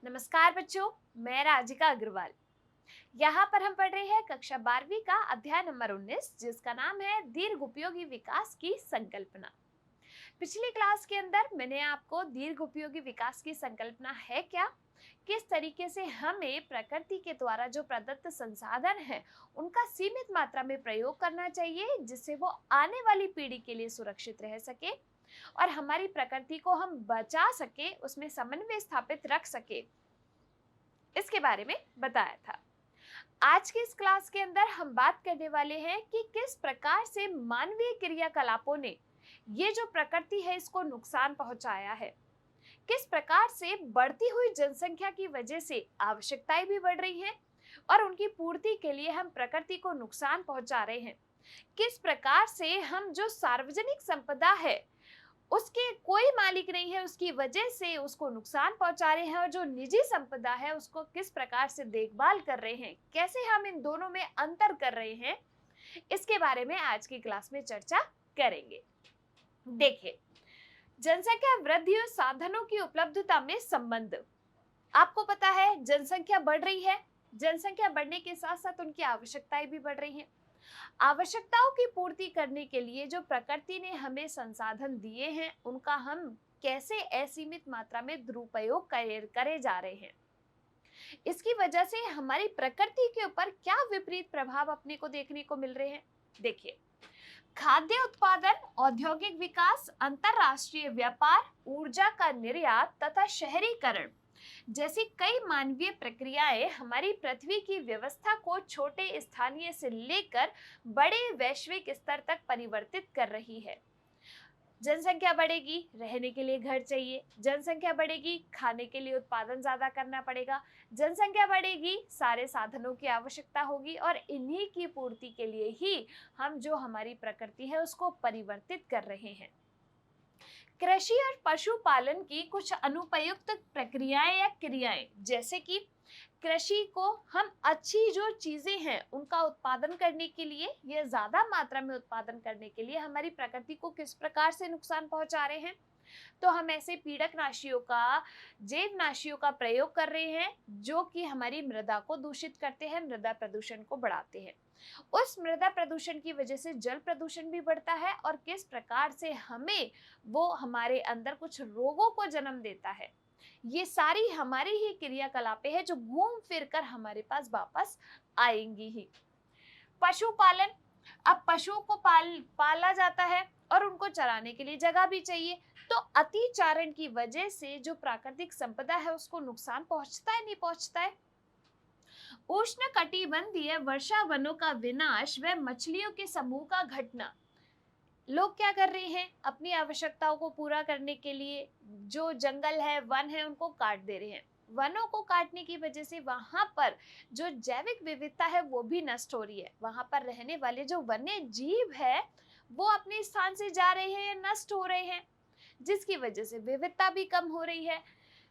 नमस्कार बच्चों, मैं राजिका अग्रवाल। यहाँ पर हम पढ़ रहे हैं कक्षा 12वीं का अध्याय नंबर 19, जिसका नाम है दीर्घ उपयोगी विकास की संकल्पना। पिछली क्लास के अंदर मैंने आपको दीर्घ उपयोगी विकास की संकल्पना है क्या, किस तरीके से हमें प्रकृति के द्वारा जो प्रदत्त संसाधन है उनका सीमित मात्रा में प्रयोग करना चाहिए, जिससे वो आने वाली पीढ़ी के लिए सुरक्षित रह सके और हमारी प्रकृति को हम बचा सके, उसमें समन्वय स्थापित रख सके, इसके बारे में बताया था। आज की इस क्लास के अंदर हम बात करने वाले हैं कि किस प्रकार से मानवीय क्रियाकलापों ने ये जो प्रकृति है इसको नुकसान पहुंचाया है। किस प्रकार से बढ़ती हुई जनसंख्या की वजह से आवश्यकताएं भी बढ़ रही हैं और उनकी पूर्ति के लिए हम प्रकृति को नुकसान पहुंचा रहे हैं। किस प्रकार से हम जो सार्वजनिक संपदा है उसके कोई मालिक नहीं है, उसकी वजह से उसको नुकसान पहुंचा रहे हैं, और जो निजी संपदा है उसको किस प्रकार से देखभाल कर रहे हैं, कैसे हम इन दोनों में अंतर कर रहे हैं, इसके बारे में आज की क्लास में चर्चा करेंगे। देखिए, जनसंख्या वृद्धि और साधनों की उपलब्धता में संबंध। आपको पता है जनसंख्या बढ़ रही है, जनसंख्या बढ़ने के साथ साथ उनकी आवश्यकताएं भी बढ़ रही हैं। आवश्यकताओं की पूर्ति करने के लिए जो प्रकृति ने हमें संसाधन दिए हैं उनका हम कैसे असीमित मात्रा में दुरुपयोग करे जा रहे हैं, इसकी वजह से हमारी प्रकृति के ऊपर क्या विपरीत प्रभाव अपने को देखने को मिल रहे हैं। देखिए, खाद्य उत्पादन, औद्योगिक विकास, अंतरराष्ट्रीय व्यापार, ऊर्जा का निर्यात तथा शहरीकरण जैसी कई मानवीय प्रक्रियाएं हमारी पृथ्वी की व्यवस्था को छोटे स्थानीय से लेकर बड़े वैश्विक स्तर तक परिवर्तित कर रही है। जनसंख्या बढ़ेगी, रहने के लिए घर चाहिए, जनसंख्या बढ़ेगी, खाने के लिए उत्पादन ज्यादा करना पड़ेगा, जनसंख्या बढ़ेगी, सारे साधनों की आवश्यकता होगी और इन्हीं की पूर्ति के लिए ही हम जो हमारी प्रकृति है उसको परिवर्तित कर रहे हैं। कृषि और पशुपालन की कुछ अनुपयुक्त प्रक्रियाएं या क्रियाएं, जैसे कि कृषि को हम अच्छी जो चीजें हैं उनका उत्पादन करने के लिए या ज्यादा मात्रा में उत्पादन करने के लिए हमारी प्रकृति को किस प्रकार से नुकसान पहुंचा रहे हैं। तो हम ऐसे पीड़कनाशियों का, जैवनाशियों का प्रयोग कर रहे हैं जो कि हमारी मृदा को दूषित करते हैं, मृदा प्रदूषण को बढ़ाते हैं। उस मृदा प्रदूषण की वजह से जल प्रदूषण भी बढ़ता है और किस प्रकार से हमें वो हमारे अंदर कुछ रोगों को जन्म देता है। ये सारी हमारी ही क्रियाकलापें हैं जो घूम फिर कर हमारे पास वापस आएंगी ही। पशुपालन, अब पशुओं को पाला जाता है और उनको चराने के लिए जगह भी चाहिए, तो अतिचारण की वजह से जो प्राकृतिक संपदा है उसको नुकसान पहुंचता है, नहीं पहुंचता है। उष्ण कटिबंधीय वर्षा वनों का विनाश व मछलियों के समूह का घटना। लोग क्या कर रहे हैं, अपनी आवश्यकताओं को पूरा करने के लिए जो जंगल है, वन है, उनको काट दे रहे हैं। वनों को काटने की वजह से वहां पर जो जैविक विविधता है वो भी नष्ट हो रही है। वहां पर रहने वाले जो वन्य जीव है वो अपने स्थान से जा रहे हैं या नष्ट हो रहे हैं, जिसकी वजह से विविधता भी कम हो रही है।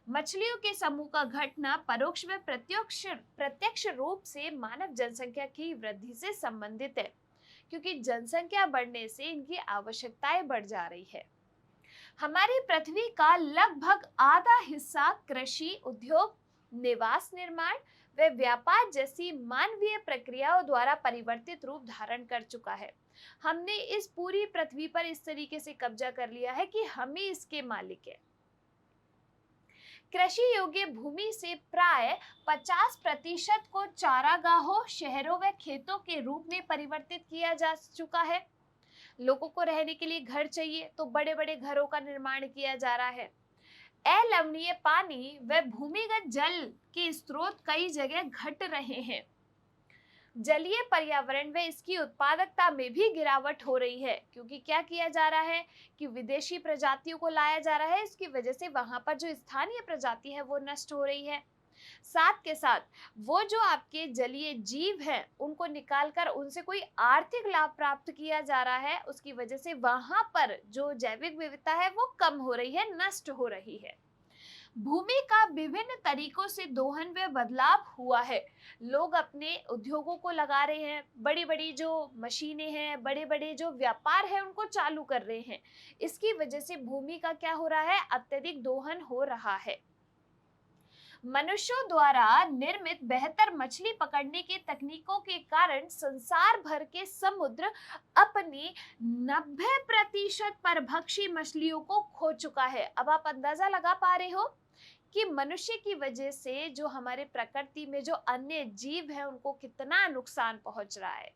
मछलियों के समूह का घटना परोक्ष व प्रत्यक्ष रूप से मानव जनसंख्या की वृद्धि से संबंधित है, क्योंकि जनसंख्या बढ़ने से इनकी आवश्यकताएं बढ़ जा रही है। हमारी पृथ्वी का लगभग आधा हिस्सा कृषि, उद्योग, निवास निर्माण व व्यापार जैसी मानवीय प्रक्रियाओं द्वारा परिवर्तित रूप धारण कर चुका है। हमने इस पूरी पृथ्वी पर इस तरीके से कब्जा कर लिया है कि हम ही इसके मालिक हैं। कृषि योग्य भूमि से प्राय 50% को चारागाहों, शहरों व खेतों के रूप में परिवर्तित किया जा चुका है। लोगों को रहने के लिए घर चाहिए तो बड़े बड़े घरों का निर्माण किया जा रहा है। अलवणीय पानी व भूमिगत जल के स्रोत कई जगह घट रहे हैं। जलीय पर्यावरण व इसकी उत्पादकता में भी गिरावट हो रही है, क्योंकि क्या किया जा रहा है कि विदेशी प्रजातियों को लाया जा रहा है। इसकी वजह से वहां पर जो स्थानीय प्रजाति है वो नष्ट हो रही है। साथ के साथ वो जो आपके जलीय जीव हैं उनको निकालकर उनसे कोई आर्थिक लाभ प्राप्त किया जा रहा है, उसकी वजह से वहां पर जो जैविक विविधता है वो कम हो रही है, नष्ट हो रही है। भूमि का विभिन्न तरीकों से दोहन व बदलाव हुआ है। लोग अपने उद्योगों को लगा रहे हैं, बड़ी बड़ी जो मशीनें हैं, बड़े बड़े जो व्यापार है उनको चालू कर रहे हैं। इसकी वजह से भूमि का क्या हो रहा है, अत्यधिक दोहन हो रहा है। मनुष्यों द्वारा निर्मित बेहतर मछली पकड़ने के तकनीकों के कारण संसार भर के समुद्र अपनी 90% परभक्षी मछलियों को खो चुका है। अब आप अंदाजा लगा पा रहे हो कि मनुष्य की वजह से जो हमारे प्रकृति में जो अन्य जीव है उनको कितना नुकसान पहुंच रहा है।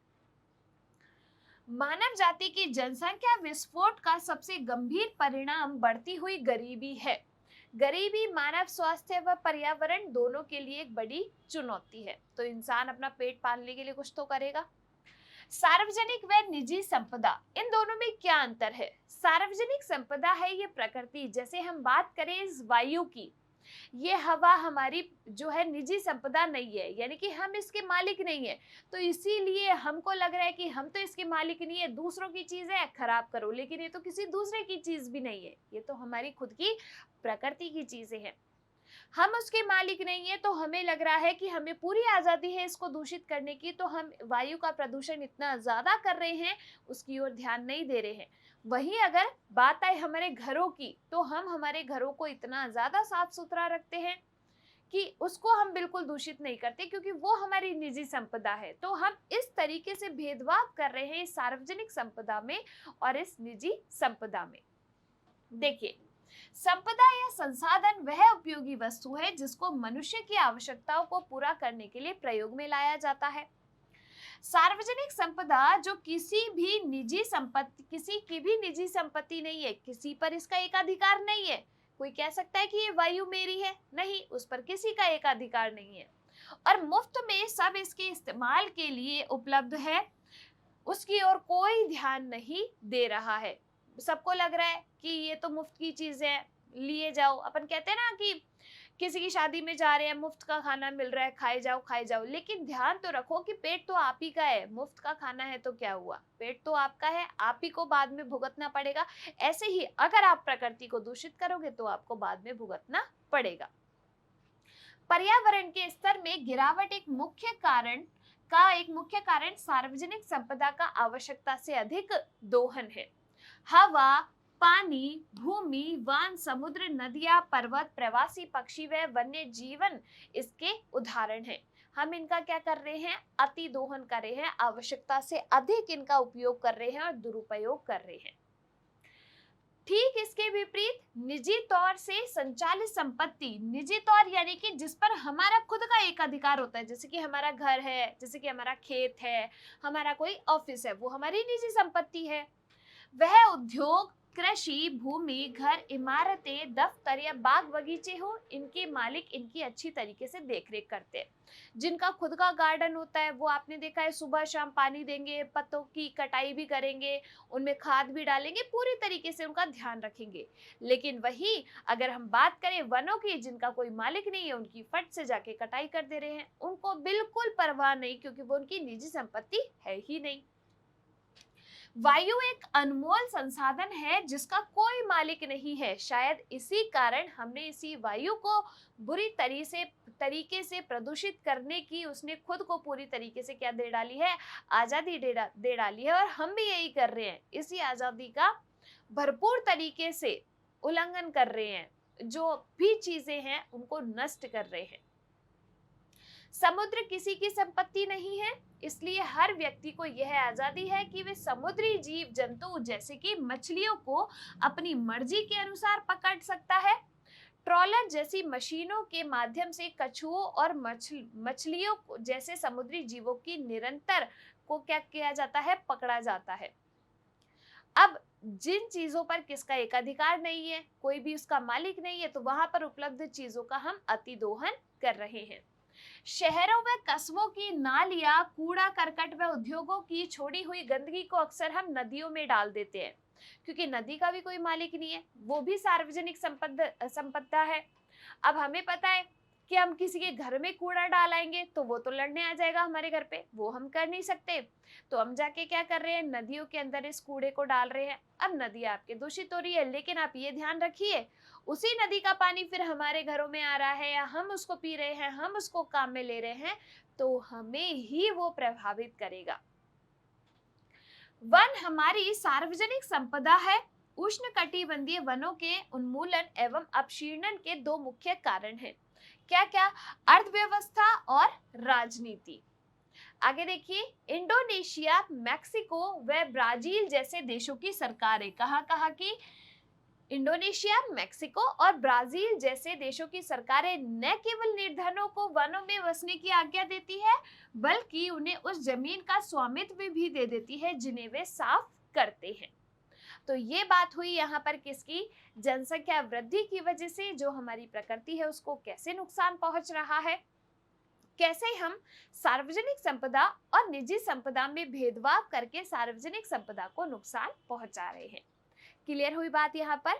मानव जाति की जनसंख्या विस्फोट का सबसे गंभीर परिणाम बढ़ती हुई गरीबी है। गरीबी मानव स्वास्थ्य व पर्यावरण दोनों के लिए एक बड़ी चुनौती है। तो इंसान अपना पेट पालने के लिए कुछ तो करेगा। सार्वजनिक व निजी संपदा, इन दोनों में क्या अंतर है? सार्वजनिक संपदा है ये प्रकृति, जैसे हम बात करें इस वायु की, ये हवा हमारी जो है निजी संपदा नहीं है, यानी कि हम इसके मालिक नहीं है। तो इसीलिए हमको लग रहा है कि हम तो इसके मालिक नहीं है, दूसरों की चीज है खराब करो, लेकिन ये तो किसी दूसरे की चीज भी नहीं है, ये तो हमारी खुद की प्रकृति की चीजें हैं। हम उसके मालिक नहीं है, तो हमें लग रहा है कि हमें पूरी आजादी है इसको दूषित करने की, तो हम वायु का प्रदूषण इतना ज्यादा कर रहे हैं, उसकी ओर ध्यान नहीं दे रहे हैं। वहीं अगर बात आए हमारे घरों की, तो हम हमारे घरों को इतना ज्यादा साफ सुथरा रखते हैं कि उसको हम बिल्कुल दूषित नहीं करते, क्योंकि वो हमारी निजी संपदा है। तो हम इस तरीके से भेदभाव कर रहे हैं इस सार्वजनिक संपदा में और इस निजी संपदा में। देखिए, संपदा या संसाधन वह उपयोगी वस्तु है जिसको मनुष्य की आवश्यकताओं को पूरा करने के लिए प्रयोग में लाया जाता है। सार्वजनिक संपदा जो किसी की भी निजी संपत्ति नहीं है, किसी पर इसका एकाधिकार नहीं है। कोई कह सकता है कि ये वायु मेरी है, नहीं, उस पर किसी का एकाधिकार नहीं है और मुफ्त में सब इसके इस्तेमाल के लिए उपलब्ध है, उसकी ओर कोई ध्यान नहीं दे रहा है। सबको लग रहा है कि ये तो मुफ्त की चीज है, लिए जाओ। अपन कहते हैं ना कि किसी की शादी में जा रहे हैं, मुफ्त का खाना मिल रहा है, खाए जाओ, लेकिन ध्यान तो रखो कि पेट तो आप ही का है। मुफ्त का खाना है तो क्या हुआ, पेट तो आपका है, आप ही को बाद में भुगतना पड़ेगा। ऐसे ही अगर आप प्रकृति को दूषित करोगे तो आपको बाद में भुगतना पड़ेगा। पर्यावरण के स्तर में गिरावट एक मुख्य कारण सार्वजनिक संपदा का आवश्यकता से अधिक दोहन है। हवा, पानी, भूमि, वन, समुद्र, नदियां, पर्वत, प्रवासी पक्षी व वन्य जीवन इसके उदाहरण हैं। हम इनका क्या कर रहे हैं? अति दोहन कर रहे हैं, आवश्यकता से अधिक इनका उपयोग कर रहे हैं और दुरुपयोग कर रहे हैं। ठीक इसके विपरीत निजी तौर से संचालित संपत्ति, निजी तौर यानी कि जिस पर हमारा खुद का एक अधिकार होता है, जैसे कि हमारा घर है, जैसे कि हमारा खेत है, हमारा कोई ऑफिस है, वो हमारी निजी संपत्ति है। वह उद्योग, कृषि भूमि, घर, इमारतें, दफ्तर या बाग बगीचे हो, इनके मालिक इनकी अच्छी तरीके से देखरेख करते हैं। जिनका खुद का गार्डन होता है, वो आपने देखा है सुबह शाम पानी देंगे, पत्तों की कटाई भी करेंगे, उनमें खाद भी डालेंगे, पूरी तरीके से उनका ध्यान रखेंगे। लेकिन वही अगर हम बात करें वनों की, जिनका कोई मालिक नहीं है, उनकी फट से जाके कटाई कर दे रहे हैं, उनको बिल्कुल परवाह नहीं, क्योंकि वो उनकी निजी संपत्ति है ही नहीं। वायु एक अनमोल संसाधन है जिसका कोई मालिक नहीं है। शायद इसी कारण हमने इसी वायु को बुरी तरीके से प्रदूषित करने की उसने खुद को पूरी तरीके से क्या दे डाली है? आजादी दे डाली है। और हम भी यही कर रहे हैं, इसी आजादी का भरपूर तरीके से उल्लंघन कर रहे हैं, जो भी चीजें हैं उनको नष्ट कर रहे हैं। समुद्र किसी की संपत्ति नहीं है, इसलिए हर व्यक्ति को यह आजादी है कि वे समुद्री जीव जंतु जैसे कि मछलियों को अपनी मर्जी के अनुसार पकड़ सकता है। ट्रॉलर जैसी मशीनों के माध्यम से कछुओं और मछलियों जैसे समुद्री जीवों की निरंतर को क्या किया जाता है? पकड़ा जाता है। अब जिन चीजों पर किसका एकाधिकार नहीं है, कोई भी उसका मालिक नहीं है, तो वहां पर उपलब्ध चीजों का हम अतिदोहन कर रहे हैं। शहरों व कस्बों की नालियां, कूड़ा करकट व उद्योगों की छोड़ी हुई गंदगी को अक्सर हम नदियों में डाल देते हैं, क्योंकि नदी का भी कोई मालिक नहीं है, वो भी सार्वजनिक संपदा है। अब हमें पता है कि हम किसी के घर में कूड़ा डालेंगे तो वो तो लड़ने आ जाएगा हमारे घर पे, वो हम कर नहीं सकते। तो हम जाके क्या कर रहे हैं? नदियों के अंदर इस कूड़े को डाल रहे हैं। अब नदी आपके दूषित हो रही है, लेकिन आप ये ध्यान रखिए, उसी नदी का पानी फिर हमारे घरों में आ रहा है या हम उसको पी रहे हैं, हम उसको काम में ले रहे हैं, तो हमें ही वो प्रभावित करेगा। वन हमारी सार्वजनिक संपदा है। उष्णकटिबंधीय वनों के उन्मूलन एवं अपक्षीणन के दो मुख्य कारण हैं। क्या क्या? अर्थव्यवस्था और राजनीति। आगे देखिए, इंडोनेशिया, मैक्सिको व ब्राजील जैसे देशों की सरकारें, कहाँ की? इंडोनेशिया, मैक्सिको और ब्राजील जैसे देशों की सरकारें न केवल निर्धनों को वनों में बसने की आज्ञा देती है, बल्कि उन्हें उस जमीन का स्वामित्व भी दे देती है जिन्हें वे साफ करते हैं। तो ये बात हुई यहाँ पर किसकी? जनसंख्या वृद्धि की वजह से जो हमारी प्रकृति है उसको कैसे नुकसान पहुंच रहा है, कैसे हम सार्वजनिक संपदा और निजी संपदा में भेदभाव करके सार्वजनिक संपदा को नुकसान पहुंचा रहे हैं। क्लियर हुई बात यहाँ पर?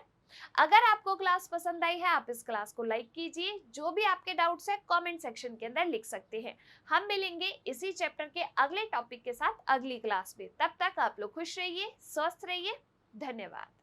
अगर आपको क्लास पसंद आई है, आप इस क्लास को लाइक कीजिए। जो भी आपके डाउट्स है कमेंट सेक्शन के अंदर लिख सकते हैं। हम मिलेंगे इसी चैप्टर के अगले टॉपिक के साथ अगली क्लास में। तब तक आप लोग खुश रहिए, स्वस्थ रहिए। धन्यवाद।